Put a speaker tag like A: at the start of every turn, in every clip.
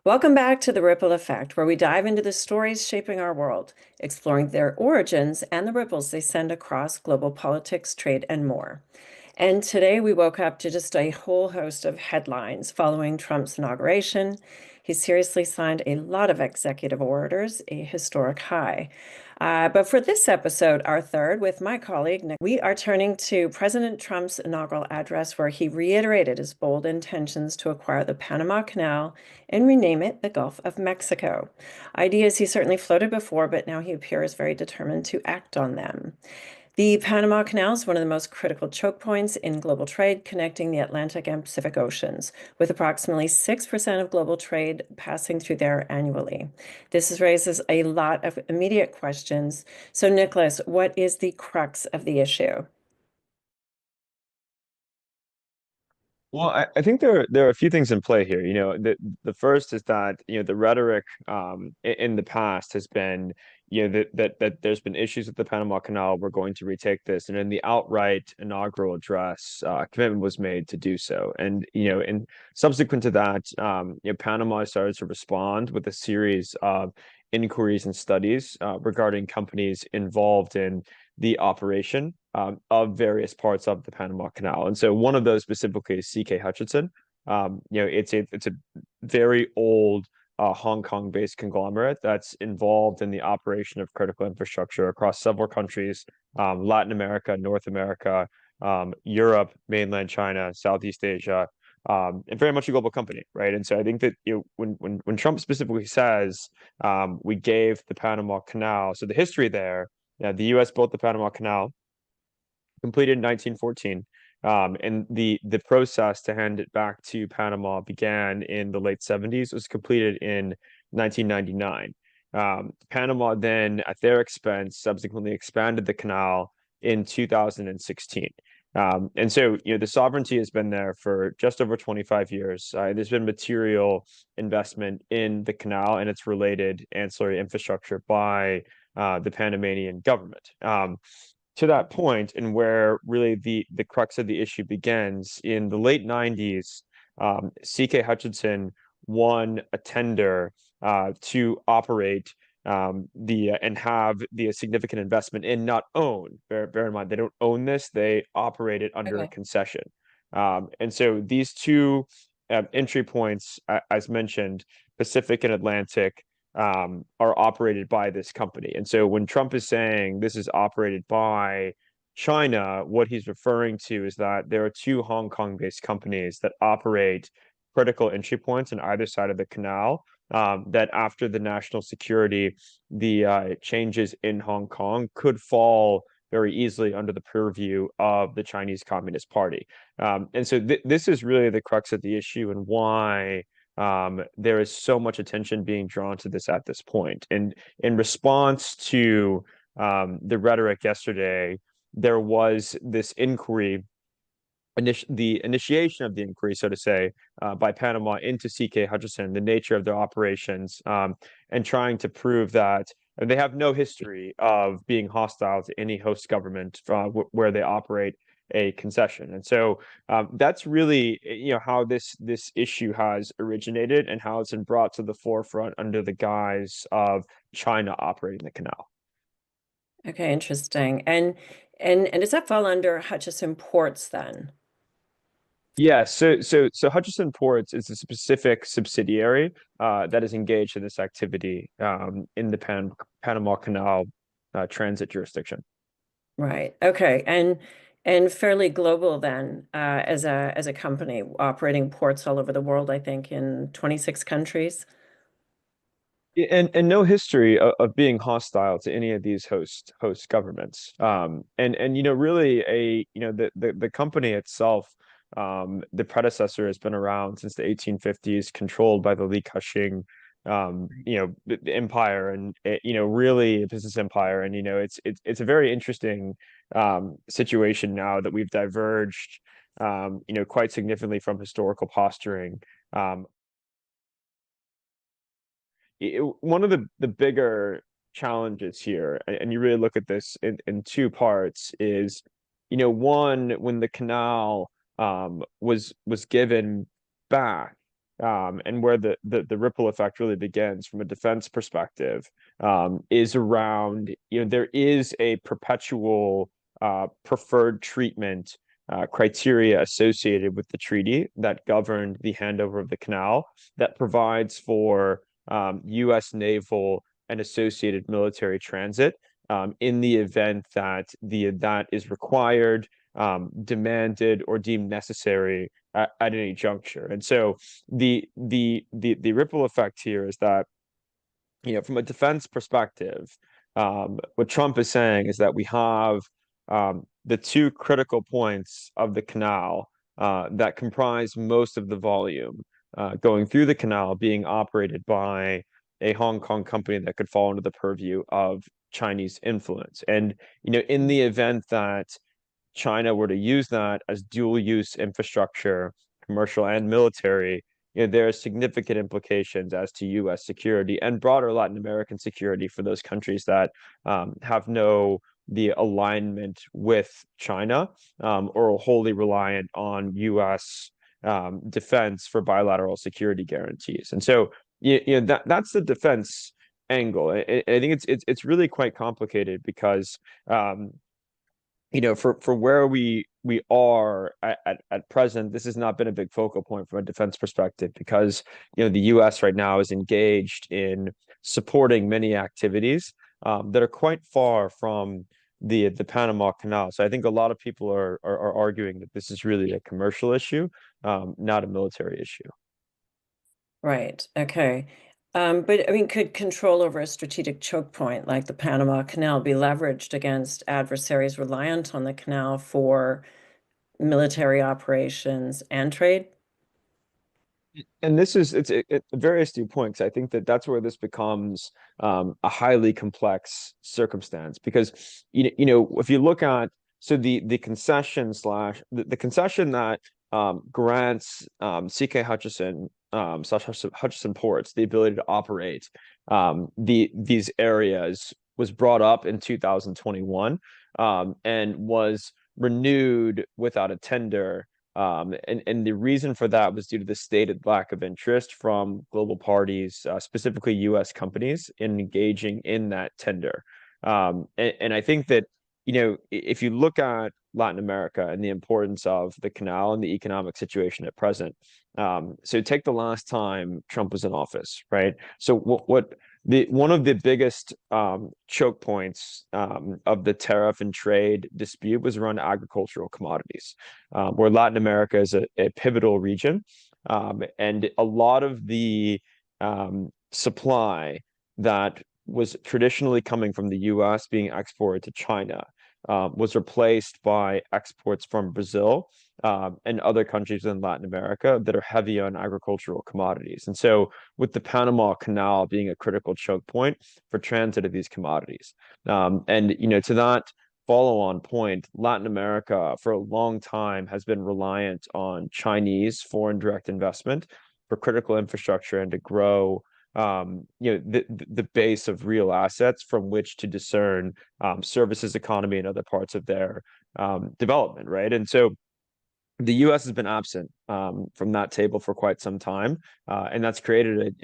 A: Welcome back to The Ripple Effect, where we dive into the stories shaping our world, exploring their origins and the ripples they send across global politics, trade, and more. And today we woke up to just a whole host of headlines following Trump's inauguration. He seriously signed a lot of executive orders, a historic high. But for this episode, our third, with my colleague, Nick, we are turning to President Trump's inaugural address, where he reiterated his bold intentions to acquire the Panama Canal and rename it the Gulf of Mexico. Ideas he certainly floated before, but now he appears very determined to act on them. The Panama Canal is one of the most critical choke points in global trade, connecting the Atlantic and Pacific Oceans, with approximately 6% of global trade passing through there annually. This raises a lot of immediate questions. So, Nicholas, what is the crux of the issue?
B: Well, I think there are a few things in play here. The first is that the rhetoric in the past has been that there's been issues with the Panama Canal. We're going to retake this, and in the outright inaugural address, commitment was made to do so. And subsequent to that, Panama started to respond with a series of inquiries and studies regarding companies involved in the operation of various parts of the Panama Canal. And so one of those specifically is CK Hutchinson. It's a very old Hong Kong-based conglomerate that's involved in the operation of critical infrastructure across several countries, Latin America, North America, Europe, mainland China, Southeast Asia, and very much a global company, right? And so I think that when Trump specifically says we gave the Panama Canal, so the history there, yeah, the U.S. built the Panama Canal, completed in 1914. And the process to hand it back to Panama began in the late 70s. It was completed in 1999. Panama then, at their expense, subsequently expanded the canal in 2016. And so, the sovereignty has been there for just over 25 years. There's been material investment in the canal and its related ancillary infrastructure by the Panamanian government. To that point, and where really the crux of the issue begins in the late 90s, CK Hutchinson won a tender to operate the and have the significant investment in, not own. Bear in mind, they don't own this; they operate it under a
A: Okay.
B: concession. And so these two entry points, as mentioned, Pacific and Atlantic, are operated by this company. And so when Trump is saying this is operated by China, what he's referring to is that there are two Hong Kong-based companies that operate critical entry points on either side of the canal. That after the national security, the changes in Hong Kong could fall very easily under the purview of the Chinese Communist Party. And so this is really the crux of the issue and why there is so much attention being drawn to this at this point. And in response to the rhetoric yesterday, there was this inquiry, the initiation of the inquiry, so to say, by Panama into CK Hutchinson, the nature of their operations, and trying to prove that they have no history of being hostile to any host government where they operate a concession. And so that's really how this issue has originated and how it's been brought to the forefront under the guise of China operating the canal.
A: Okay, interesting. And does that fall under Hutchison Ports then?
B: Yeah, so Hutchison Ports is a specific subsidiary that is engaged in this activity in the Panama Canal transit jurisdiction.
A: Right. Okay. And fairly global then, as a company operating ports all over the world, I think in 26 countries.
B: And no history of being hostile to any of these host governments. And really the company itself, the predecessor has been around since the 1850s, controlled by the Li Ka-shing the empire, and really a business empire. And it's a very interesting situation now that we've diverged quite significantly from historical posturing. Um, One of the bigger challenges here, and you really look at this in two parts, is one, when the canal was given back, and where the ripple effect really begins from a defense perspective, is around, there is a perpetual preferred treatment criteria associated with the treaty that governed the handover of the canal that provides for U.S. naval and associated military transit in the event that that is required, demanded, or deemed necessary at any juncture. And so the ripple effect here is that, from a defense perspective, what Trump is saying is that we have the two critical points of the canal that comprise most of the volume going through the canal being operated by a Hong Kong company that could fall under the purview of Chinese influence. And, in the event that China were to use that as dual use infrastructure, commercial and military, there are significant implications as to U.S. security and broader Latin American security for those countries that have no the alignment with China, or are wholly reliant on U.S. Defense for bilateral security guarantees. And so, that's the defense angle. I think it's really quite complicated because, for where we are at present, this has not been a big focal point from a defense perspective because, the U.S. right now is engaged in supporting many activities that are quite far from the Panama Canal. So I think a lot of people are arguing that this is really a commercial issue, not a military issue.
A: Right. Okay. But I mean, could control over a strategic choke point like the Panama Canal be leveraged against adversaries reliant on the canal for military operations and trade?
B: And this is it's very astute point, 'cause I think that that's where this becomes a highly complex circumstance because, if you look at, so the concession slash the concession that grants CK Hutchison slash Hutchison Ports the ability to operate these areas was brought up in 2021, and was renewed without a tender, and the reason for that was due to the stated lack of interest from global parties, specifically U.S. companies, in engaging in that tender. And I think that, if you look at Latin America and the importance of the canal and the economic situation at present, so take the last time Trump was in office, right? So what the one of the biggest choke points of the tariff and trade dispute was around agricultural commodities, where Latin America is a pivotal region, and a lot of the supply that was traditionally coming from the U.S. being exported to China was replaced by exports from Brazil and other countries in Latin America that are heavy on agricultural commodities. And so, with the Panama Canal being a critical choke point for transit of these commodities, and to that follow-on point, Latin America for a long time has been reliant on Chinese foreign direct investment for critical infrastructure and to grow the base of real assets from which to discern services economy and other parts of their development, right? And so the U.S. has been absent from that table for quite some time, and that's created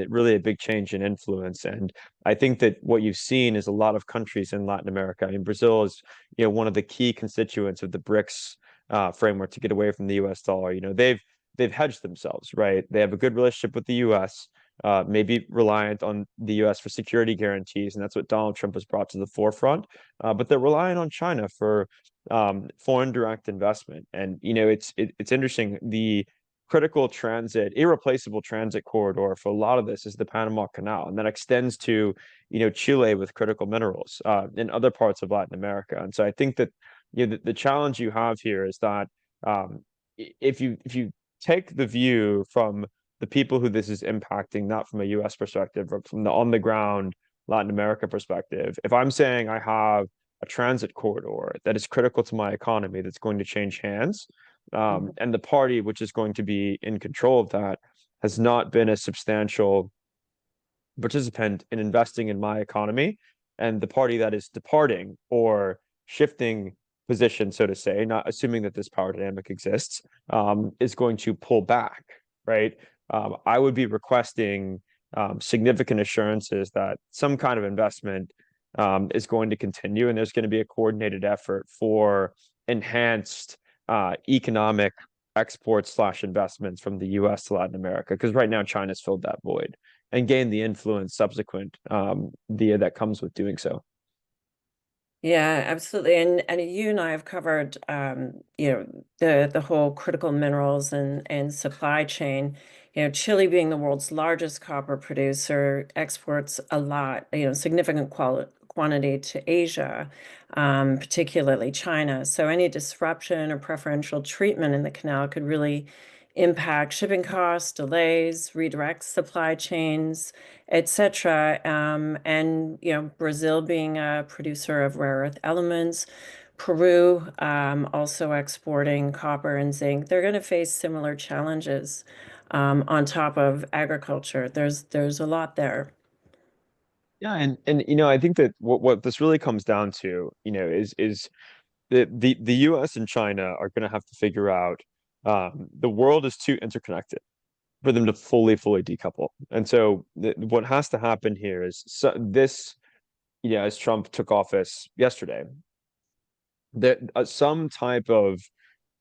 B: really a big change in influence. And I think that what you've seen is a lot of countries in Latin America. I mean, Brazil is, one of the key constituents of the BRICS framework to get away from the U.S. dollar. They've hedged themselves, right? They have a good relationship with the U.S., maybe reliant on the U.S. for security guarantees, and that's what Donald Trump has brought to the forefront. But they're relying on China for foreign direct investment. And it's interesting. The critical transit, irreplaceable transit corridor for a lot of this is the Panama Canal, and that extends to Chile with critical minerals, in other parts of Latin America. And so I think that the challenge you have here is that, if you take the view from the people who this is impacting, not from a U.S. perspective, but from the on the ground Latin America perspective, if I'm saying I have a transit corridor that is critical to my economy that's going to change hands,
A: Mhm.
B: and the party which is going to be in control of that has not been a substantial participant in investing in my economy, and the party that is departing or shifting position, so to say, not assuming that this power dynamic exists, is going to pull back, right? I would be requesting significant assurances that some kind of investment is going to continue, and there's going to be a coordinated effort for enhanced economic exports slash investments from the U.S. to Latin America, because right now China's filled that void and gained the influence subsequent that comes with doing so.
A: Yeah, absolutely. And you and I have covered the whole critical minerals and supply chain. Chile being the world's largest copper producer, exports a lot, significant quantity to Asia, particularly China. So any disruption or preferential treatment in the canal could really impact shipping costs, delays, redirect supply chains, etc. And Brazil being a producer of rare earth elements, Peru also exporting copper and zinc, they're going to face similar challenges on top of agriculture. There's a lot there.
B: Yeah, and I think that what this really comes down to, is the US and China are going to have to figure out the world is too interconnected for them to fully decouple. And so what has to happen here is as Trump took office yesterday, that some type of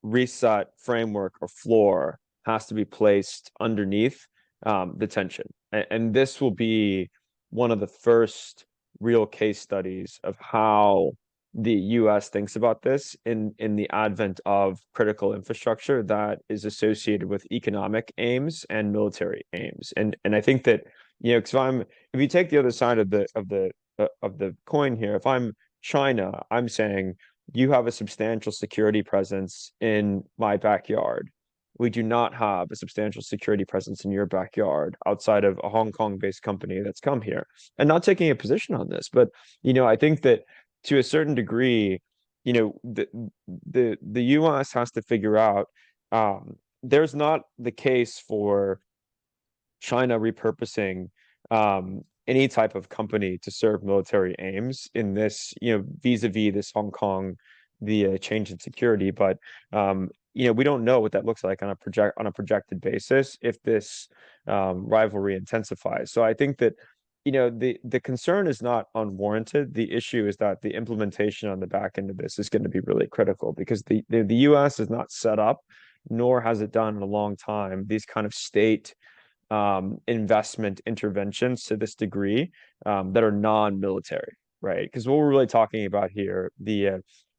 B: reset framework or floor has to be placed underneath the tension. And this will be one of the first real case studies of how the US thinks about this in the advent of critical infrastructure that is associated with economic aims and military aims. And I think that, if you take the other side of the coin here, if I'm China, I'm saying you have a substantial security presence in my backyard. We do not have a substantial security presence in your backyard outside of a Hong Kong-based company that's come here. And not taking a position on this, but I think that to a certain degree, the US has to figure out there's not the case for China repurposing any type of company to serve military aims in this, vis-a-vis this Hong Kong, the change in security. But we don't know what that looks like on a projected basis if this rivalry intensifies. So I think that the concern is not unwarranted. The issue is that the implementation on the back end of this is going to be really critical because the US is not set up, nor has it done in a long time, these kind of state investment interventions to this degree that are non-military, right? Because what we're really talking about here,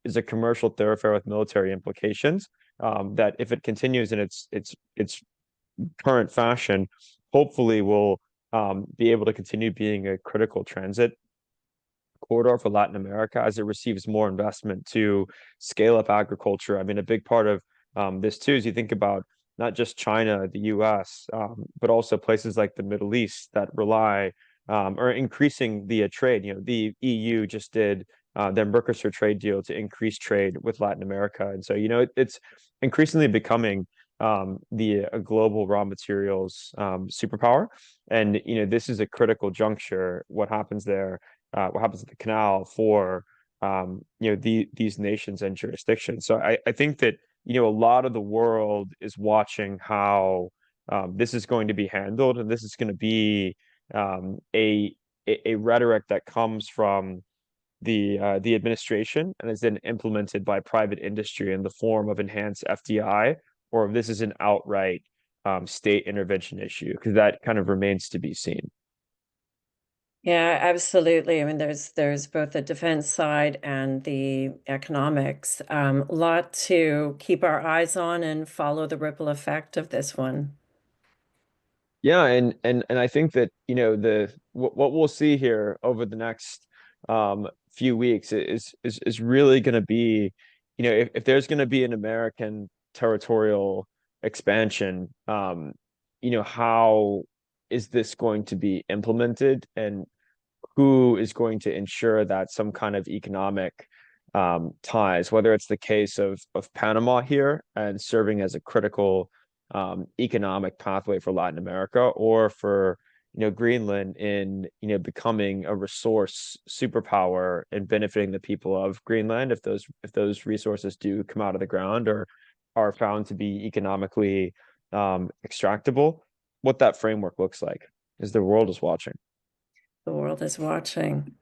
B: is a commercial thoroughfare with military implications that if it continues in its current fashion, hopefully will be able to continue being a critical transit corridor for Latin America as it receives more investment to scale up agriculture. I mean, a big part of this too is you think about not just China, the US, but also places like the Middle East that rely or increasing the trade. The EU just did their Mercosur trade deal to increase trade with Latin America. And so, it's increasingly becoming the a global raw materials superpower. And, this is a critical juncture. What happens at the canal for these nations and jurisdictions. So I think that a lot of the world is watching how this is going to be handled, and this is going to be a rhetoric that comes from the administration and is then implemented by private industry in the form of enhanced FDI, or if this is an outright state intervention issue, because that kind of remains to be seen.
A: Yeah, absolutely. I mean, there's both the defense side and the economics. A lot to keep our eyes on and follow the ripple effect of this one.
B: Yeah, and I think that what we'll see here over the next few weeks is really going to be, if there's going to be an American territorial expansion, how is this going to be implemented, and who is going to ensure that some kind of economic ties, whether it's the case of Panama here and serving as a critical economic pathway for Latin America, or for Greenland in becoming a resource superpower and benefiting the people of Greenland if those resources do come out of the ground or are found to be economically extractable. what that framework looks like is the world is watching.
A: The world is watching.